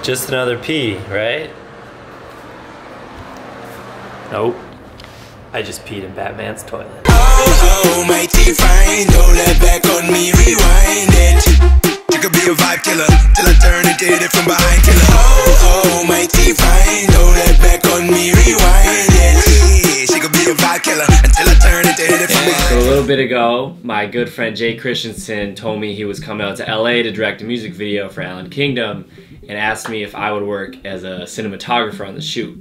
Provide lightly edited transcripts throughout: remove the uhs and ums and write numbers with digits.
Just another pee, right? Nope. I just peed in Batman's toilet. Oh, mighty fine, don't let back on me, rewind it. You could be a vibe killer, till I turn it, did it from behind killer. Oh, mighty fine, don't let back on me, rewind it. She could be a vibe killer, until I turn it, did it from behind. So a little bit ago, my good friend Jay Christensen told me he was coming out to LA to direct a music video for Allan Kingdom and asked me if I would work as a cinematographer on the shoot.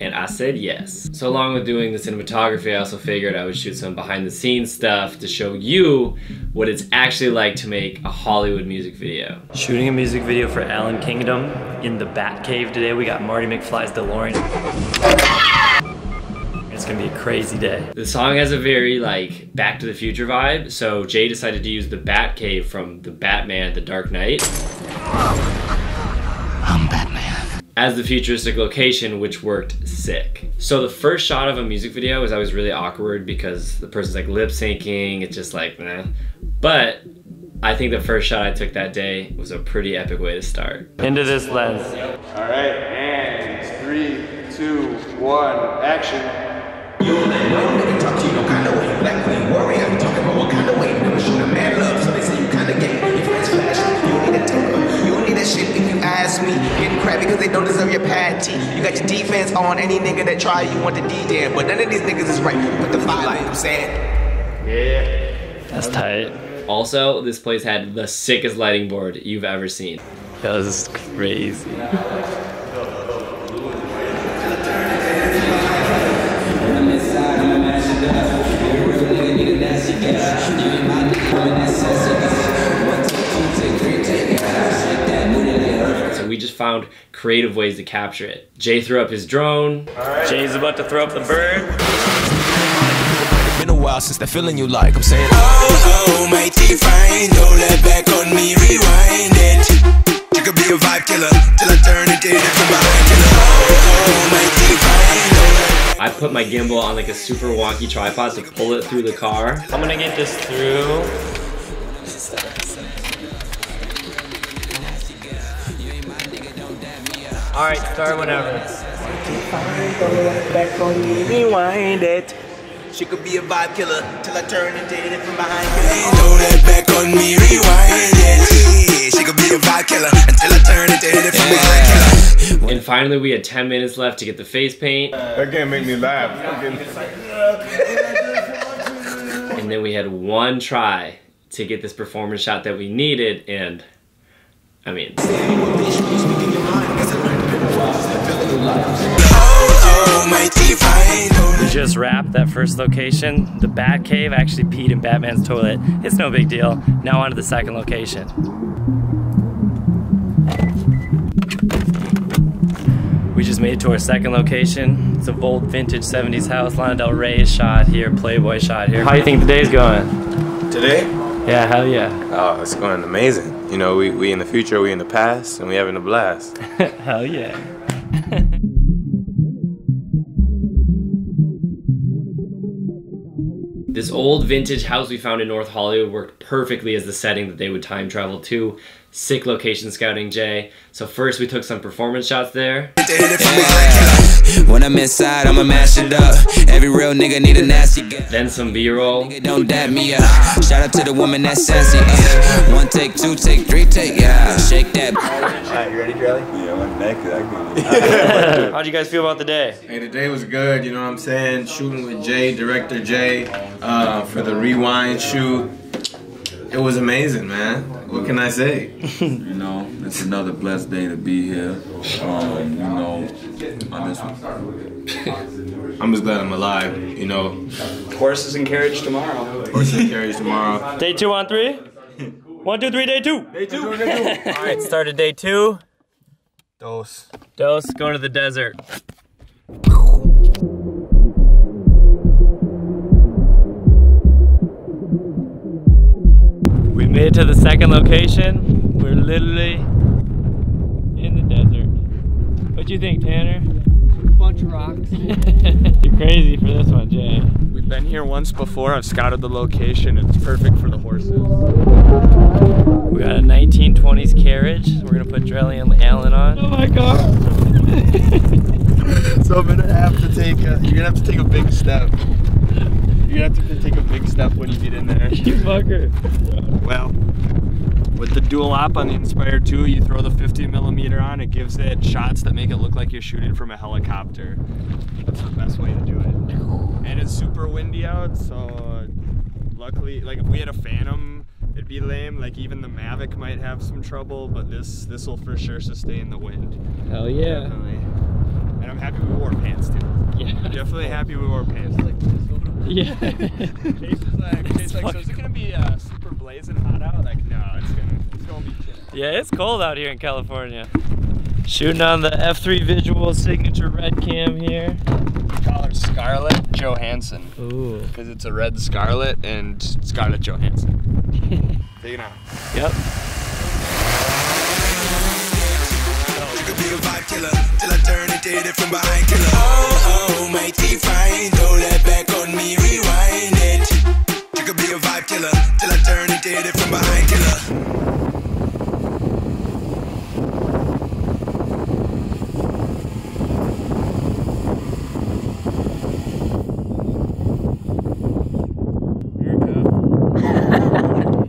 And I said yes. So along with doing the cinematography, I also figured I would shoot some behind the scenes stuff to show you what it's actually like to make a Hollywood music video. Shooting a music video for Allan Kingdom in the Batcave today. We got Marty McFly's DeLorean. It's gonna be a crazy day. The song has a very like Back to the Future vibe, so Jay decided to use the Batcave from the Batman The Dark Knight I'm Batman. as the futuristic location, which worked sick. So the first shot of a music video was always really awkward because the person's like lip syncing, it's just like, nah. But I think the first shot I took that day was a pretty epic way to start. Into this lens. All right, and 3, 2, 1, action. You don't let no nigga talk to you no kind of way. Black queen warrior, you talking about what kind of way? Never show a man love, so they say you kind of gay. Your friends flash, you don't need a temper. You don't need that shit if you ask me. Getting crap because they don't deserve your pad tea. You got your defense on any nigga that try you want the DJ, but none of these niggas is right. Put the fire light, I'm saying. Yeah. That's tight. Also, this place had the sickest lighting board you've ever seen. That was crazy. So we just found creative ways to capture it. Jay threw up his drone. Jay's about to throw up the bird. Been a while since that feeling you like, I'm saying. Oh, mighty fine, don't let back on me, rewind it. You could be a vibe killer, till I turn it, did it from behind killer. Oh, mighty fine, don't let. I put my gimbal on like a super wonky tripod to pull it through the car. I'm gonna get this through. All right, start whenever. Back on me, rewind it. She could be a vibe killer, till I turn it, did it from behind killer. Don't let back on me, rewind it. She could be a vibe killer, until I turn it, did it from behind killer. And finally we had 10 minutes left to get the face paint. That game made me laugh. And then we had one try to get this performance shot that we needed, and I mean, we just wrapped that first location. The Batcave. Actually peed in Batman's toilet. It's no big deal. Now on to the second location. We just made it to our second location. It's an old vintage 70s house. Lana Del Rey shot here, Playboy shot here. How do you think the day's going? Today? Yeah, hell yeah. Oh, it's going amazing. You know, we in the future, we in the past, and we having a blast. Hell yeah. this old vintage house we found in North Hollywood worked perfectly as the setting that they would time travel to. Sick location scouting, Jay. So first we took some performance shots there. When I'm inside, I'ma mash it up. Every real nigga need a nasty guy. Then some B-roll. Don't dab me up. Shout out to the woman that's sassy. One take, two take, three take, yeah. Shake that. Alright, you ready, Drelli? Yeah, my neck is acting. How'd you guys feel about the day? Hey, the day was good, you know what I'm saying? Shooting with Jay, director Jay, for the Rewind shoot. It was amazing, man. What can I say? You know, it's another blessed day to be here. You know, on this one. I'm just glad I'm alive, you know. Horses and carriage tomorrow. Horse and carriage tomorrow. Day 2 on 3? 1, 2, 3, day 2. Day two. All right, started day 2. Dose. Going to the desert. We made it to the second location. We're literally in the desert. What do you think, Tanner? Bunch of rocks. You're crazy for this one, Jay. We been here once before. I've scouted the location. It's perfect for the horses. We got a 1920s carriage. We're gonna put Drelli and Allan on. Oh my god! So I'm gonna have to take you're gonna have to take a big step. You're gonna have to take a big step when you get in there. You fucker. Well, with the dual op on the Inspire 2, you throw the 50mm on, it gives it shots that make it look like you're shooting from a helicopter. That's the best way to do it. And it's super windy out, so luckily, like if we had a Phantom, it'd be lame. Like even the Mavic might have some trouble, but this will for sure sustain the wind. Hell yeah. Definitely. And I'm happy we wore pants too. Yeah. Definitely happy we wore pants. Yeah. Chase like, so is it gonna be super blazing hot out? Like, no, it's gonna be chill. Yeah, it's cold out here in California. Shooting on the F3 Visual signature red cam here. We call her Scarlett Johansson. Ooh. Because it's a red Scarlett and Scarlett Johansson. Take it out. Yep. You could be a vibe killer till I turn it, did it from behind killer. Oh, mighty fine, throw that back on me, rewind it. You could be a vibe killer till I turn it, did it from behind killer.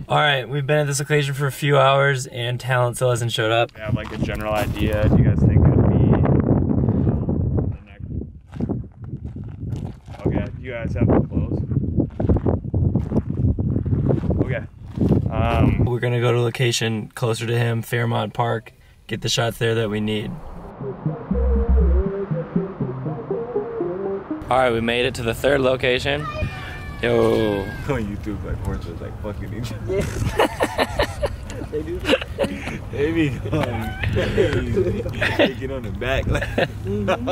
Alright, we've been at this location for a few hours and talent still hasn't showed up. I have like a general idea. Do you guys think it'd be the next? Okay, you guys have the clothes. Okay. We're gonna go to a location closer to him, Fairmont Park, get the shots there that we need. Alright, we made it to the third location. Yo. On YouTube, like horses like fucking each other. They do. They be taking on the back.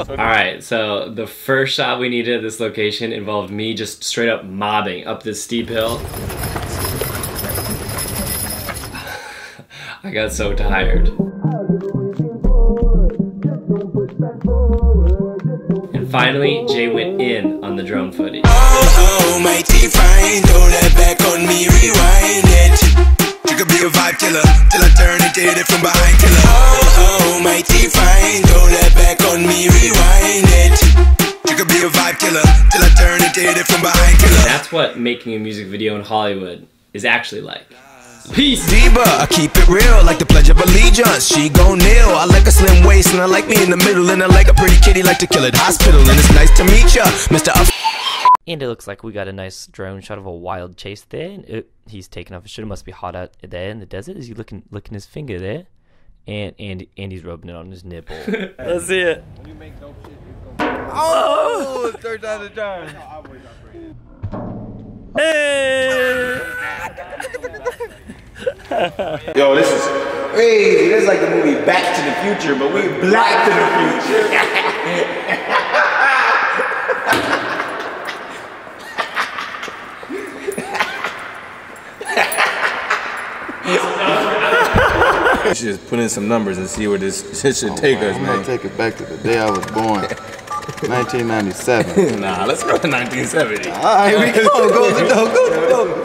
Alright, so the first shot we needed at this location involved me just straight up mobbing up this steep hill. I got so tired. And finally, Jay went in on the drone footage. Oh, mighty fine, throw that back on me, rewind it. You could be a vibe killer till I turn it, did it from behind killer. Oh, mighty fine, throw that back on me, rewind it. You could be a vibe killer till I turn it, did it from behind killer. That's what making a music video in Hollywood is actually like. Peace! Diva, I keep it real like the Pledge of Allegiance. She gon' kneel. I like a slim waist and I like me in the middle. And I like a pretty kitty like to kill at hospital. And it's nice to meet ya, Mr. And it looks like we got a nice drone shot of a wild chase there. And he's taking off his shirt. It must be hot out there in the desert. Is he licking his finger there? And he's rubbing it on his nipple. Let's see it. When you make dope shit, oh! Third time the charm. Hey! Yo, this is crazy. This is like the movie Back to the Future, but we black to the future. We should just put in some numbers and see where this shit should take us, I'm man. gonna take it back to the day I was born. 1997. Nah, let's go to 1970. Alright, we go. Go to the door.